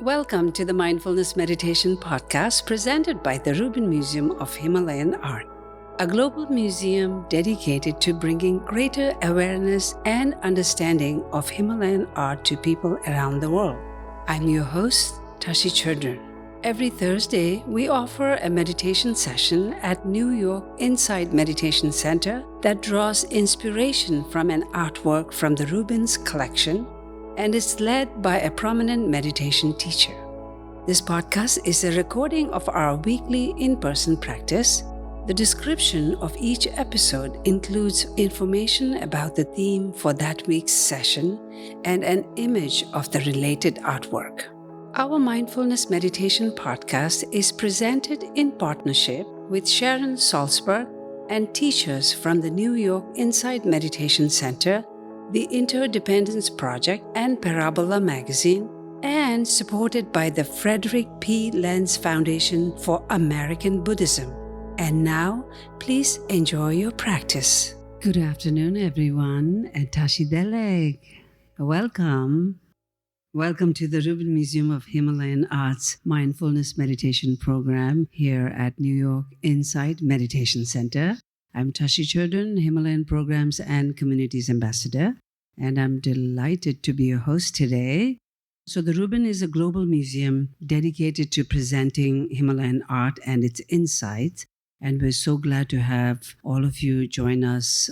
Welcome to the Mindfulness Meditation Podcast presented by the Rubin Museum of Himalayan Art, a global museum dedicated to bringing greater awareness and understanding of Himalayan art to people around the world. I'm your host, Tashi Chudran. Every Thursday, we offer a meditation session at New York Inside Meditation Center that draws inspiration from an artwork from the Rubin's collection and is led by a prominent meditation teacher. This podcast is a recording of our weekly in-person practice. The description of each episode includes information about the theme for that week's session and an image of the related artwork. Our Mindfulness Meditation Podcast is presented in partnership with Sharon Salzberg and teachers from the New York Inside Meditation Center, the Interdependence Project, and Parabola Magazine, and supported by the Frederick P. Lenz Foundation for American Buddhism. And now, please enjoy your practice. Good afternoon, everyone, and Tashi Deleg. Welcome. Welcome to the Rubin Museum of Himalayan Art's Mindfulness Meditation Program here at New York Inside Meditation Center. I'm Tashi Chudran, Himalayan Programs and Communities Ambassador, and I'm delighted to be your host today. So the Rubin is a global museum dedicated to presenting Himalayan art and its insights, and we're so glad to have all of you join us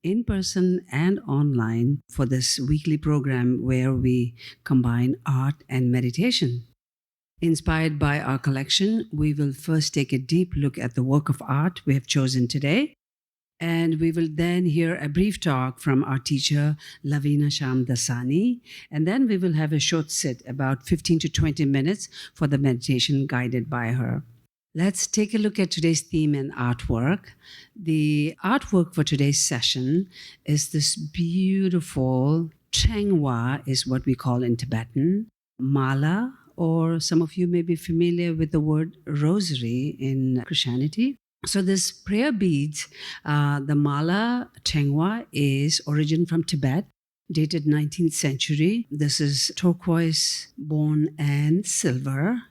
in person and online for this weekly program where we combine art and meditation. Inspired by our collection, we will first take a deep look at the work of art we have chosen today, and we will then hear a brief talk from our teacher, Lavina Shamdasani, and then we will have a short sit, about 15 to 20 minutes, for the meditation guided by her. Let's take a look at today's theme and artwork. The artwork for today's session is this beautiful Chengwa, is what we call in Tibetan, mala, or some of you may be familiar with the word rosary in Christianity. So this prayer beads, the mala Chengwa is origin from Tibet, dated 19th century. This is turquoise, bone, and silver.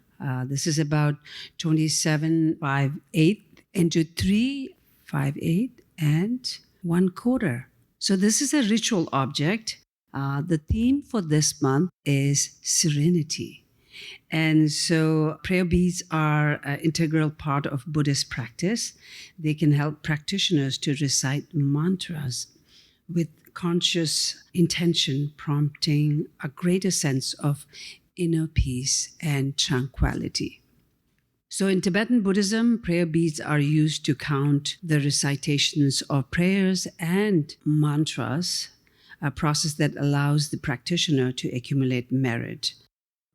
This is about 27.5/8 into 3.5/8 and 1/4. So this is a ritual object. The theme for this month is Serenity. And so prayer beads are an integral part of Buddhist practice. They can help practitioners to recite mantras with conscious intention, prompting a greater sense of inner peace and tranquility. So in Tibetan Buddhism, prayer beads are used to count the recitations of prayers and mantras, a process that allows the practitioner to accumulate merit.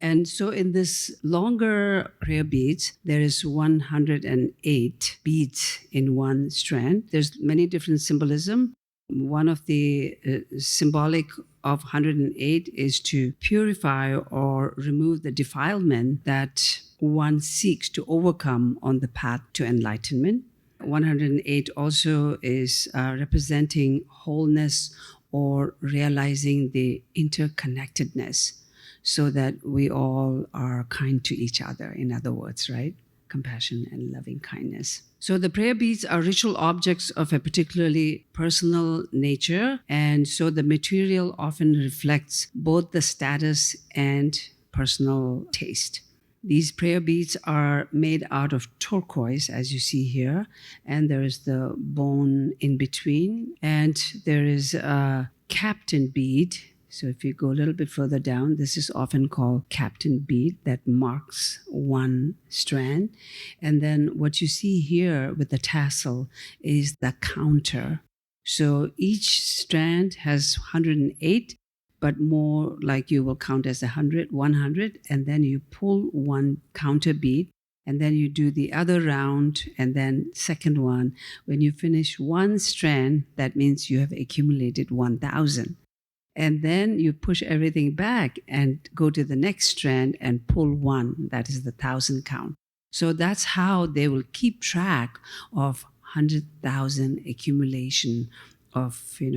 And so in this longer prayer beads, there is 108 beads in one strand. There's many different symbolism. One of the symbolic of 108 is to purify or remove the defilement that one seeks to overcome on the path to enlightenment. 108 also is representing wholeness or realizing the interconnectedness, so that we all are kind to each other, in other words, right? Compassion and loving kindness. So the prayer beads are ritual objects of a particularly personal nature, and so the material often reflects both the status and personal taste. These prayer beads are made out of turquoise, as you see here, and there is the bone in between, and there is a captain bead. So if you go a little bit further down, this is often called captain bead that marks one strand. And then what you see here with the tassel is the counter. So each strand has 108, but more like you will count as 100, and then you pull one counter bead, and then you do the other round, and then second one. When you finish one strand, that means you have accumulated 1,000. And then you push everything back and go to the next strand and pull one. That is the 1,000 count. So that's how they will keep track of 100,000 accumulation of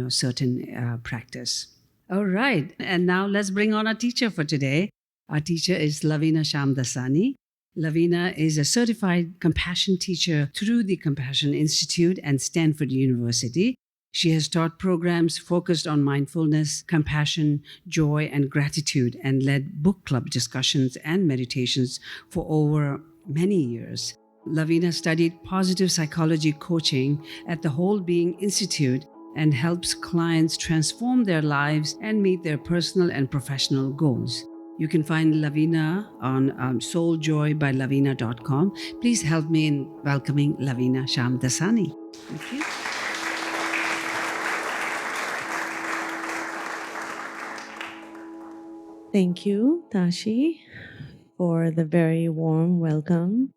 certain practice. All right. And now let's bring on our teacher for today. Our teacher is Lavina Shamdasani. Lavina is a certified compassion teacher through the Compassion Institute and Stanford University. She has taught programs focused on mindfulness, compassion, joy, and gratitude, and led book club discussions and meditations for over many years. Lavina studied positive psychology coaching at the Whole Being Institute and helps clients transform their lives and meet their personal and professional goals. You can find Lavina on souljoybylavina.com. Please help me in welcoming Lavina Shamdasani. Thank you. Thank you, Tashi, for the very warm welcome.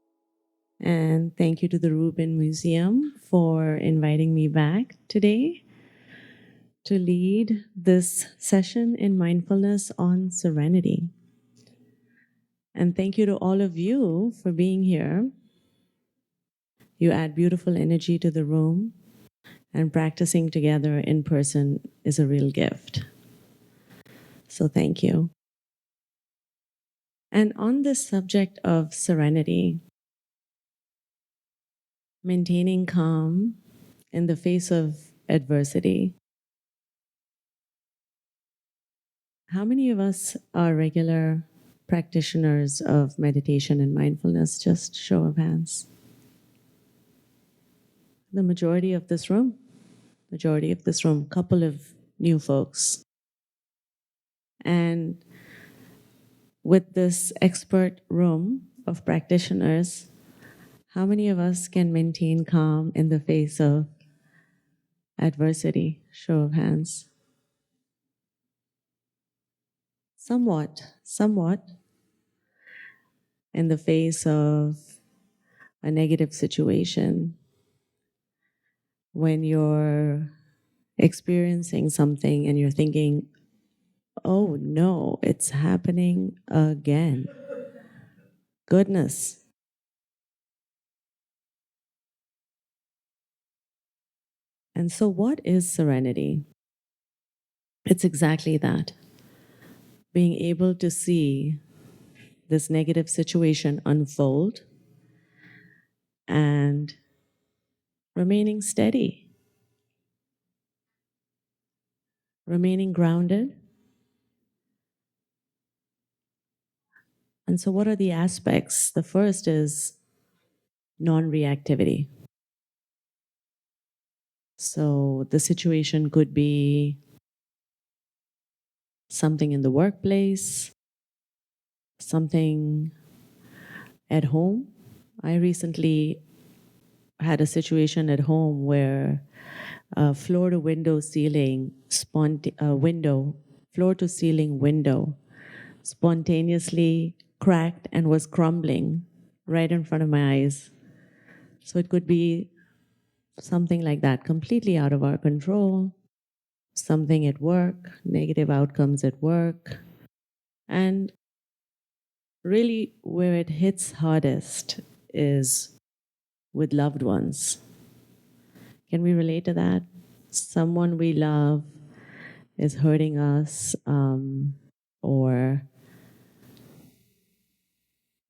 And thank you to the Rubin Museum for inviting me back today to lead this session in mindfulness on serenity. And thank you to all of you for being here. You add beautiful energy to the room, and practicing together in person is a real gift. So thank you. And on this subject of serenity, maintaining calm in the face of adversity, how many of us are regular practitioners of meditation and mindfulness? Just show of hands. The majority of this room, couple of new folks. And with this expert room of practitioners, how many of us can maintain calm in the face of adversity? Show of hands. Somewhat in the face of a negative situation, when you're experiencing something and you're thinking, oh no, it's happening again. Goodness. And so, what is serenity? It's exactly that, being able to see this negative situation unfold and remaining steady, remaining grounded. And so, what are the aspects? The first is non reactivity. So, the situation could be something in the workplace, something at home. I recently had a situation at home where floor to window ceiling, floor to ceiling window spontaneously cracked and was crumbling right in front of my eyes. So it could be something like that, completely out of our control, something at work, negative outcomes at work. And really, where it hits hardest is with loved ones. Can we relate to that? Someone we love is hurting us, or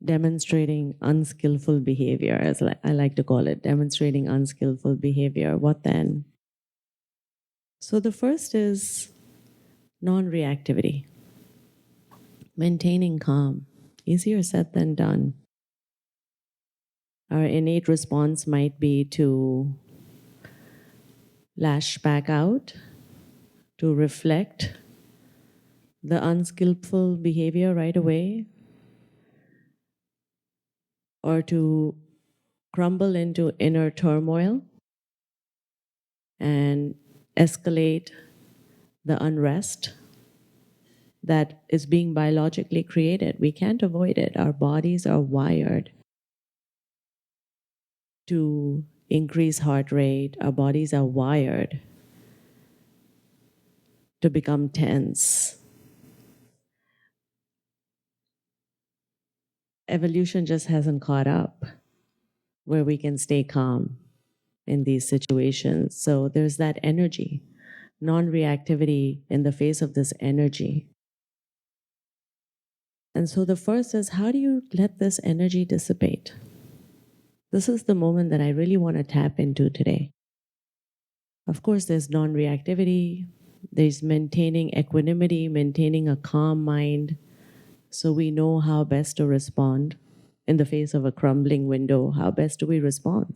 demonstrating unskillful behavior, as I like to call it, demonstrating unskillful behavior. What then? So the first is non-reactivity, maintaining calm. Easier said than done. Our innate response might be to lash back out, to reflect the unskillful behavior right away, or to crumble into inner turmoil and escalate the unrest that is being biologically created. We can't avoid it. Our bodies are wired to increase heart rate. Our bodies are wired to become tense. Evolution just hasn't caught up where we can stay calm in these situations. So there's that energy, non-reactivity in the face of this energy. And so the first is, how do you let this energy dissipate? This is the moment that I really want to tap into today. Of course, there's non reactivity, there's maintaining equanimity, maintaining a calm mind, so we know how best to respond in the face of a crumbling window. How best do we respond?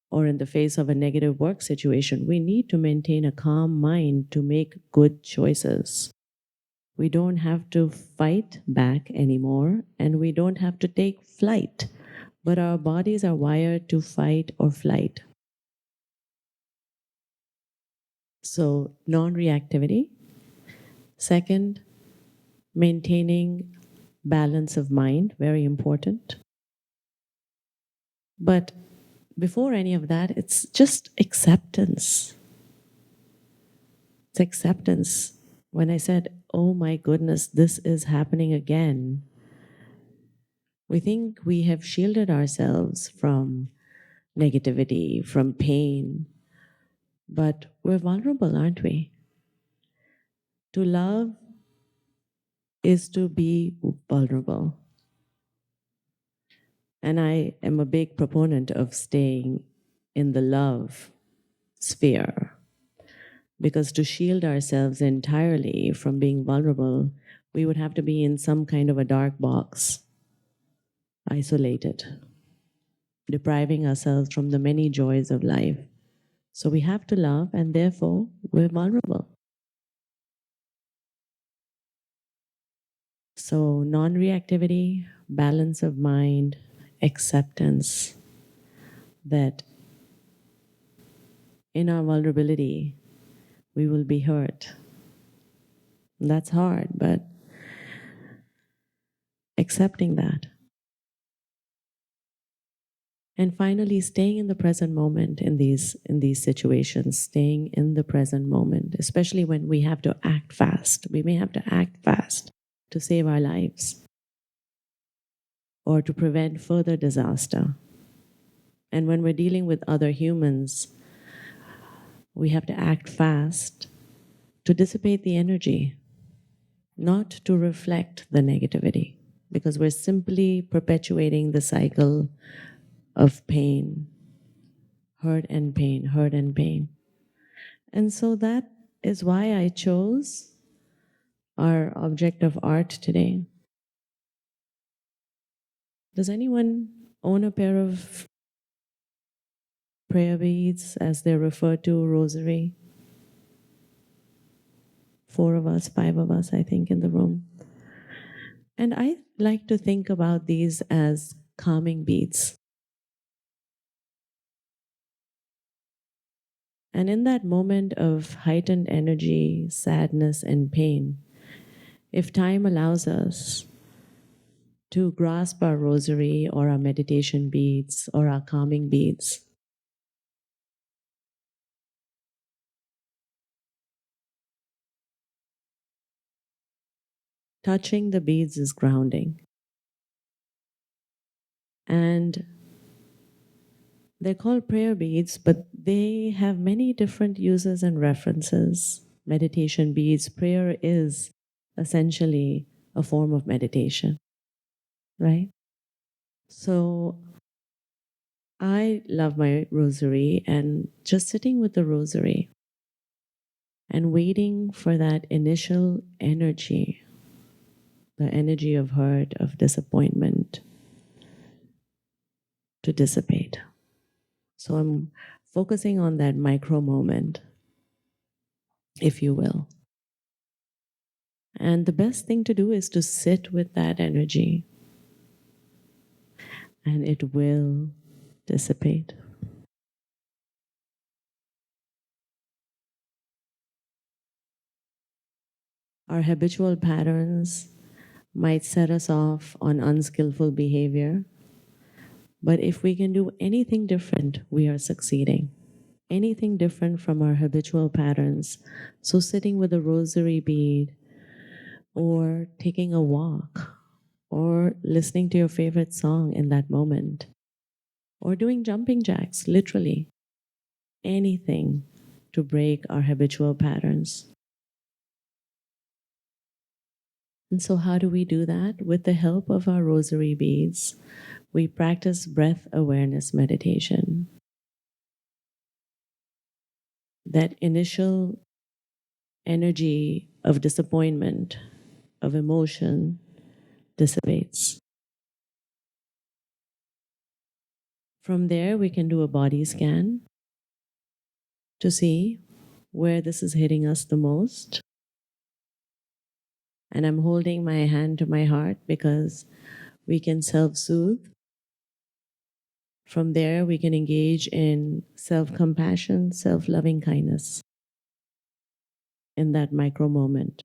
Or in the face of a negative work situation, we need to maintain a calm mind to make good choices. We don't have to fight back anymore, and we don't have to take flight, but our bodies are wired to fight or flight. So, non reactivity. Second, maintaining balance of mind, very important. But before any of that, it's just acceptance. It's acceptance. When I said, oh my goodness, this is happening again, we think we have shielded ourselves from negativity, from pain, but we're vulnerable, aren't we? To love is to be vulnerable. And I am a big proponent of staying in the love sphere, because to shield ourselves entirely from being vulnerable, we would have to be in some kind of a dark box, isolated, depriving ourselves from the many joys of life. So we have to love, and therefore we're vulnerable. So non reactivity, balance of mind, acceptance that in our vulnerability we will be hurt. That's hard, but accepting that. And finally, staying in the present moment in these situations, staying in the present moment, especially when we have to act fast. We may have to act fast to save our lives or to prevent further disaster. And when we're dealing with other humans, we have to act fast to dissipate the energy, not to reflect the negativity, because we're simply perpetuating the cycle of pain, hurt and pain, hurt and pain. And so that is why I chose our object of art today. Does anyone own a pair of prayer beads, as they're referred to, rosary? 4 of us, 5 of us, I think, in the room. And I like to think about these as calming beads. And in that moment of heightened energy, sadness, and pain, if time allows us to grasp our rosary or our meditation beads or our calming beads, touching the beads is grounding. And they're called prayer beads, but they have many different uses and references. Meditation beads, prayer is essentially a form of meditation, right? So I love my rosary, and just sitting with the rosary and waiting for that initial energy, the energy of hurt, of disappointment, to dissipate. So I'm focusing on that micro moment, if you will. And the best thing to do is to sit with that energy, and it will dissipate. Our habitual patterns might set us off on unskillful behavior, but if we can do anything different, we are succeeding. Anything different from our habitual patterns. So sitting with a rosary bead, or taking a walk, or listening to your favorite song in that moment, or doing jumping jacks, literally. Anything to break our habitual patterns. And so, how do we do that? With the help of our rosary beads, we practice breath awareness meditation. That initial energy of disappointment, of emotion, dissipates. From there, we can do a body scan to see where this is hitting us the most. And I'm holding my hand to my heart because we can self soothe. From there, we can engage in self compassion, self loving kindness in that micro moment.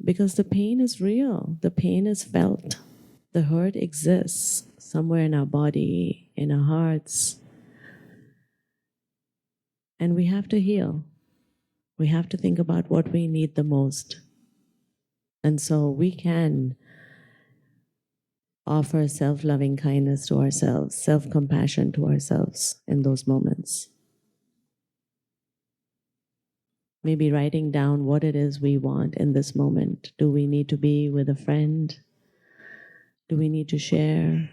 Because the pain is real, the pain is felt, the hurt exists somewhere in our body, in our hearts. And we have to heal. We have to think about what we need the most. And so we can offer self loving kindness to ourselves, self compassion to ourselves in those moments. Maybe writing down what it is we want in this moment. Do we need to be with a friend? Do we need to share?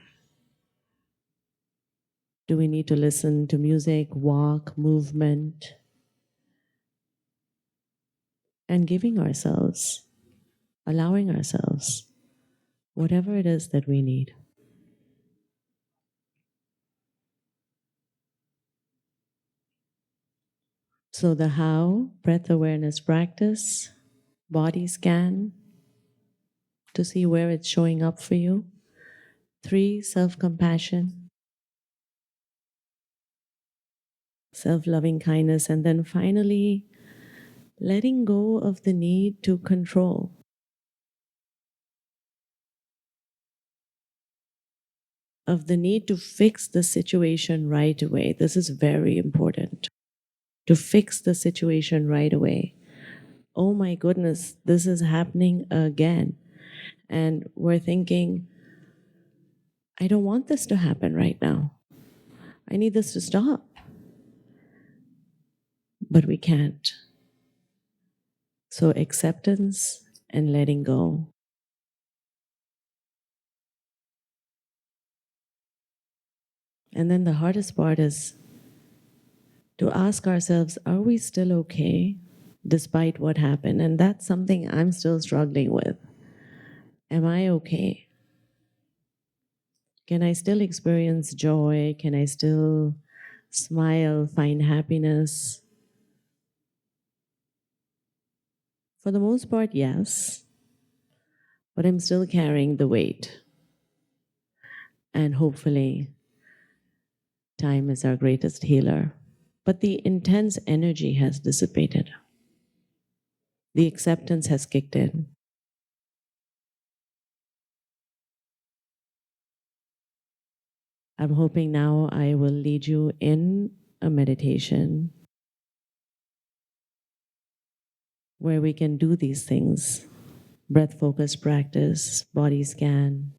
Do we need to listen to music, walk, movement? And giving ourselves, allowing ourselves, whatever it is that we need. So, the how, breath awareness practice, body scan to see where it's showing up for you. 3, self compassion, self loving kindness. And then finally, letting go of the need to control. Of the need to fix the situation right away. This is very important. To fix the situation right away. Oh my goodness, this is happening again. And we're thinking, I don't want this to happen right now. I need this to stop. But we can't. So acceptance and letting go. And then the hardest part is to ask ourselves, are we still okay despite what happened? And that's something I'm still struggling with. Am I okay? Can I still experience joy? Can I still smile, find happiness? For the most part, yes. But I'm still carrying the weight. And hopefully, time is our greatest healer. But the intense energy has dissipated. The acceptance has kicked in. I'm hoping now I will lead you in a meditation where we can do these things: breath focused practice, body scan,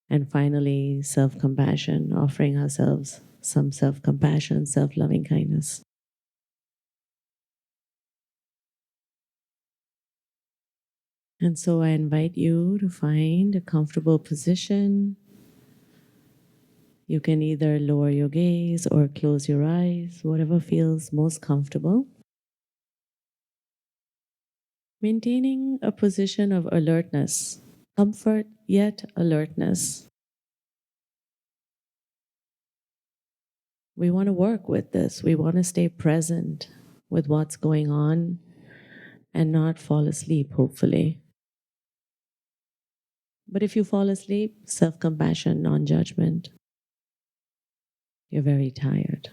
and finally self compassion, offering ourselves some self compassion, self loving kindness. And so I invite you to find a comfortable position. You can either lower your gaze or close your eyes, whatever feels most comfortable. Maintaining a position of alertness, comfort yet alertness. We want to work with this. We want to stay present with what's going on and not fall asleep, hopefully. But if you fall asleep, self compassion, non judgment. You're very tired.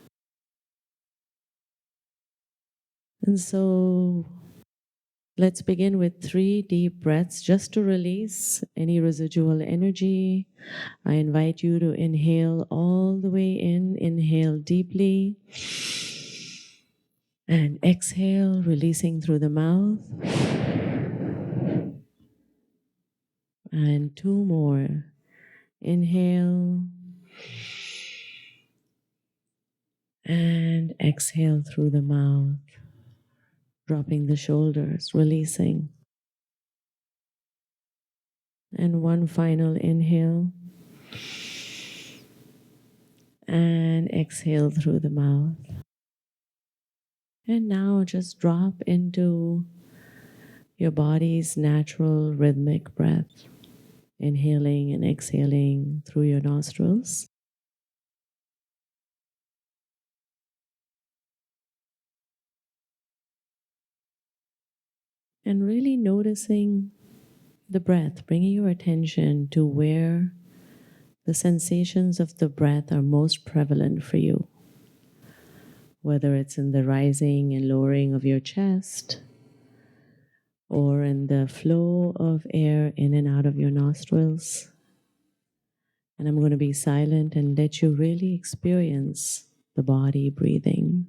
And so let's begin with 3 deep breaths just to release any residual energy. I invite you to inhale all the way in, inhale deeply, and exhale, releasing through the mouth. And 2 more. Inhale and exhale through the mouth, dropping the shoulders, releasing. And one final inhale. And exhale through the mouth. And now just drop into your body's natural rhythmic breath, inhaling and exhaling through your nostrils. And really noticing the breath, bringing your attention to where the sensations of the breath are most prevalent for you. Whether it's in the rising and lowering of your chest, or in the flow of air in and out of your nostrils. And I'm going to be silent and let you really experience the body breathing.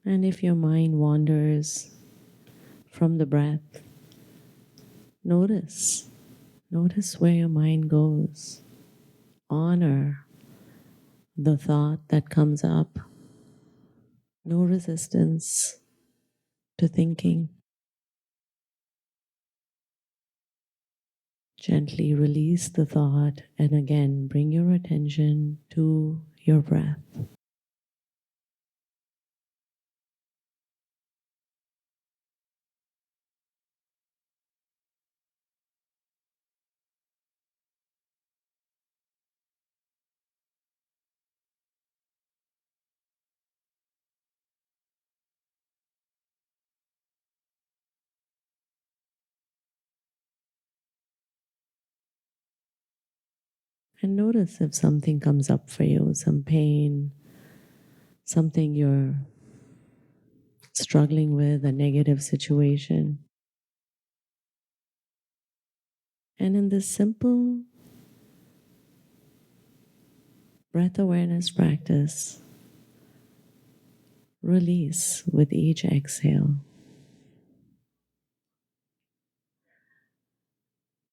And if your mind wanders from the breath, notice. Notice where your mind goes. Honor the thought that comes up. No resistance to thinking. Gently release the thought and again bring your attention to your breath. And notice if something comes up for you, some pain, something you're struggling with, a negative situation. And in this simple breath awareness practice, release with each exhale.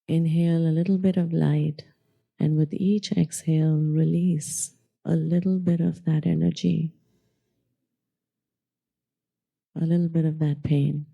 Inhale a little bit of light, and with each exhale, release a little bit of that energy, a little bit of that pain.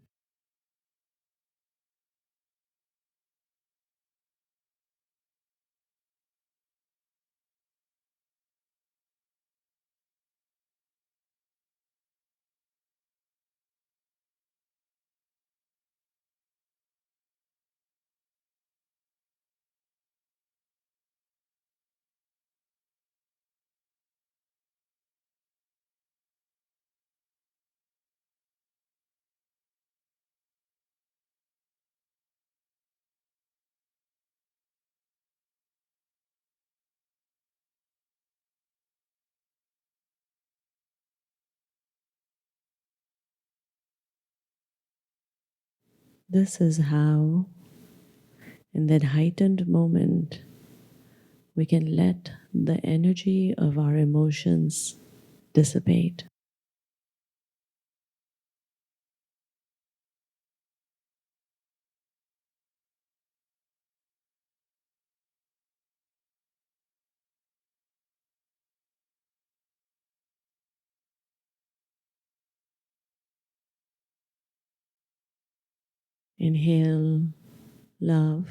This is how, in that heightened moment, we can let the energy of our emotions dissipate. Inhale love.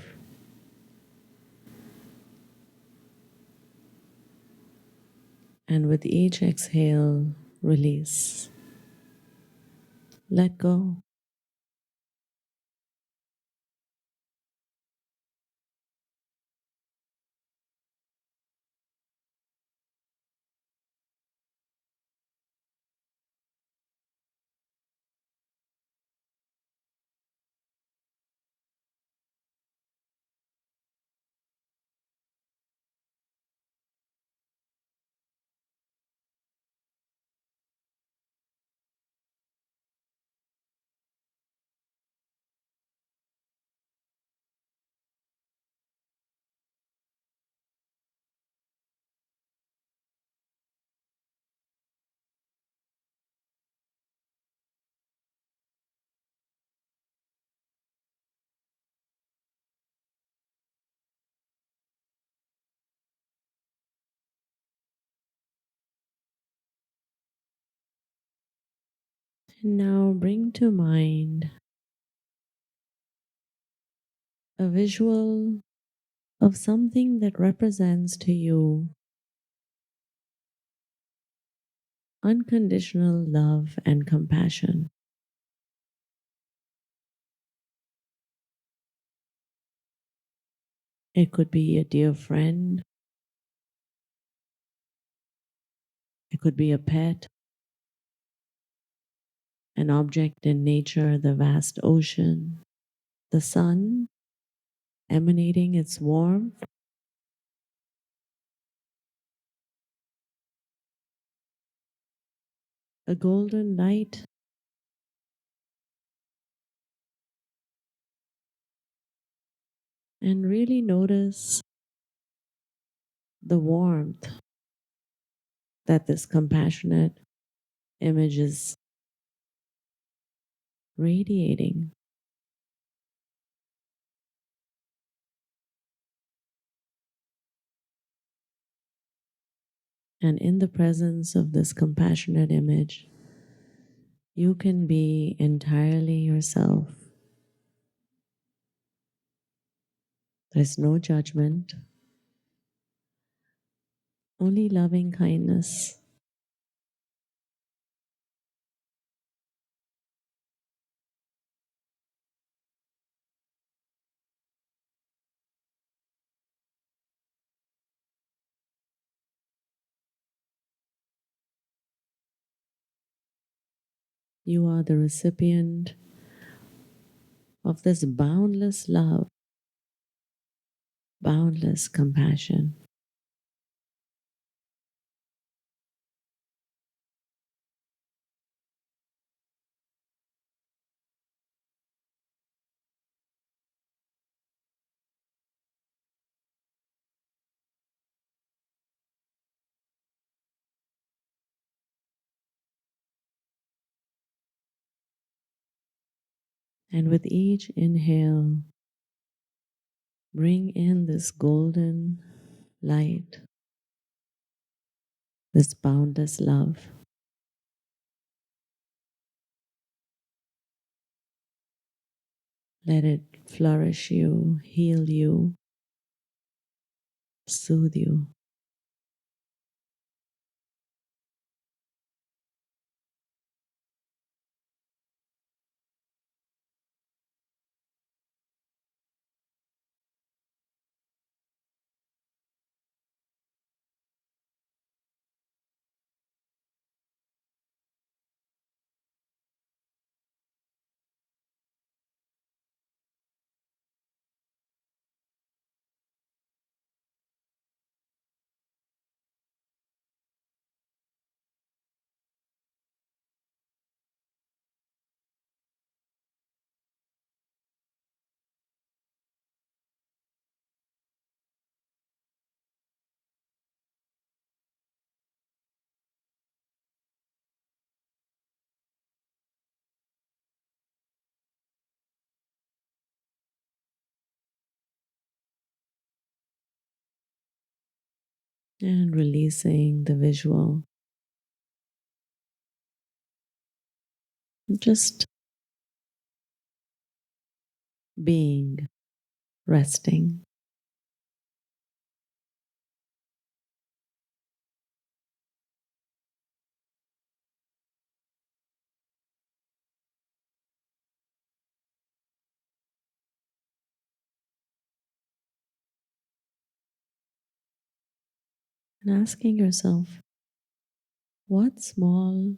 And with each exhale, release. Let go. And now bring to mind a visual of something that represents to you unconditional love and compassion. It could be a dear friend, it could be a pet, an object in nature, the vast ocean, the sun emanating its warmth, a golden light, and really notice the warmth that this compassionate image is radiating. And in the presence of this compassionate image, you can be entirely yourself. There's no judgment, only loving kindness. You are the recipient of this boundless love, boundless compassion. And with each inhale, bring in this golden light, this boundless love. Let it flourish you, heal you, soothe you. And releasing the visual. Just being, resting. And asking yourself, what small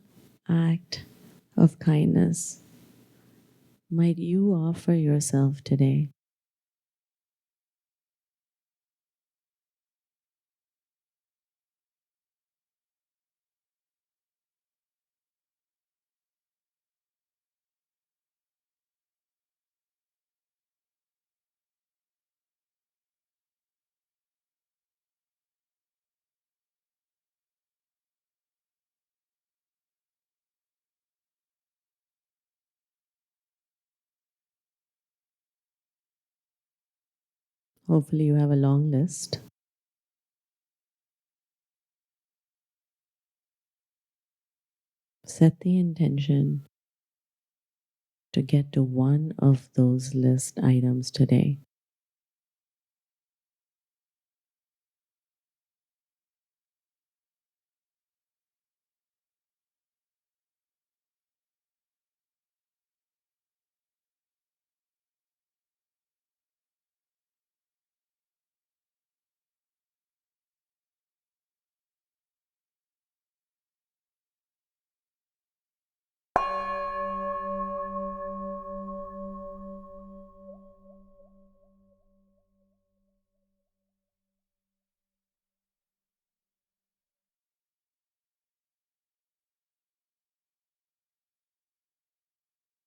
act of kindness might you offer yourself today? Hopefully, you have a long list. Set the intention to get to one of those list items today.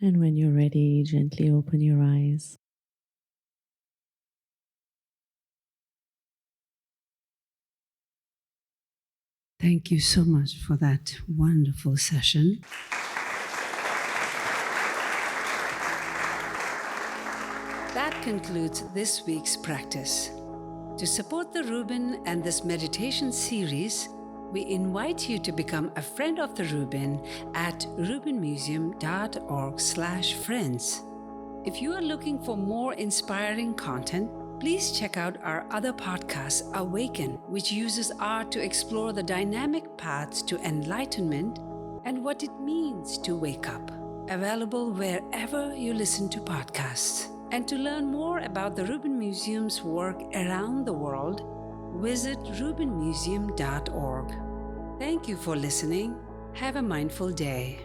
And when you're ready, gently open your eyes. Thank you so much for that wonderful session. That concludes this week's practice. To support the Rubin and this meditation series, we invite you to become a friend of the Rubin at rubinmuseum.org/friends. If you are looking for more inspiring content, please check out our other podcast, Awaken, which uses art to explore the dynamic paths to enlightenment and what it means to wake up. Available wherever you listen to podcasts. And to learn more about the Rubin Museum's work around the world, visit rubinmuseum.org. Thank you for listening. Have a mindful day.